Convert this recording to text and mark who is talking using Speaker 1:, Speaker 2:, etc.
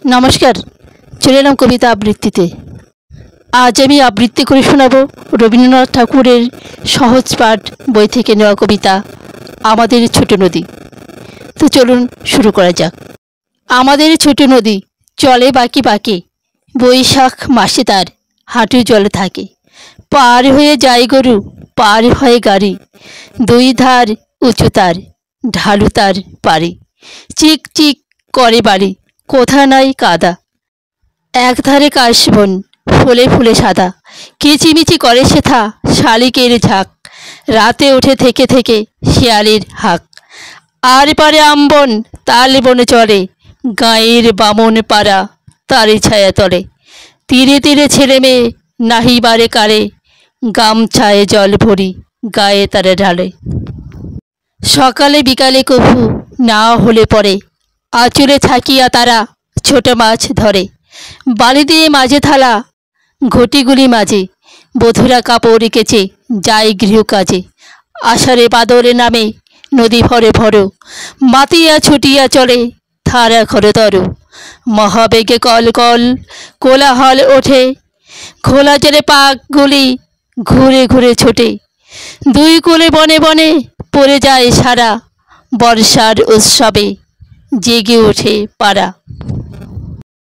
Speaker 1: নমস্কার, চলে এলাম কবিতা আবৃত্তিতে। আজ আমি আবৃত্তি করে শোনাব রবীন্দ্রনাথ ঠাকুরের সহজ পাঠ বই থেকে নেওয়া কবিতা আমাদের ছোট নদী। তো চলুন শুরু করা যাক। আমাদের ছোট নদী চলে বাঁকে বাঁকে, বৈশাখ মাসে তার হাঁটু জলে থাকে। পার হয়ে যায় গরু, পার হয় গাড়ি, দুই ধার উঁচু তার, ঢালু তার পাড়ি। চিক চিক করে বাড়ি, কোথা নাই কাদা, একধারে কাশবন ফুলে ফুলে সাদা। কিচিমিচি করে সেথা শালিকের ঝাঁক, রাতে ওঠে থেকে থেকে শিয়ালের হাঁক। আর পারে আমবন তাল বনে চলে, গাঁয়ের বামন পাড়া তারি ছায়া তলে। তীরে তীরে ছেলে মেয়ে নাহিবারে কারে, গামছায় জল ভরি গায়ে তারা ঢালে। সকালে বিকালে কভু না হলে পরে, আঁচলে থাকিয়া তারা ছোট মাছ ধরে। বালি দিয়ে মাঝে থালা, ঘটিগুলি মাঝে, বধুরা কাপড় কেচে যায় গৃহকাজে। আষাঢ়ে বাদরে নামে নদী ভরে ভরো, মাতিয়া ছুটিয়া চলে ধারা খরতর। মহাবেগে কল কল কোলাহল ওঠে, খোলা জলে পাকগুলি ঘুরে ঘুরে ছোটে। দুই কূলে বনে বনে পড়ে যায় সারা, বর্ষার উৎসবে জেগে ওঠে পাড়া।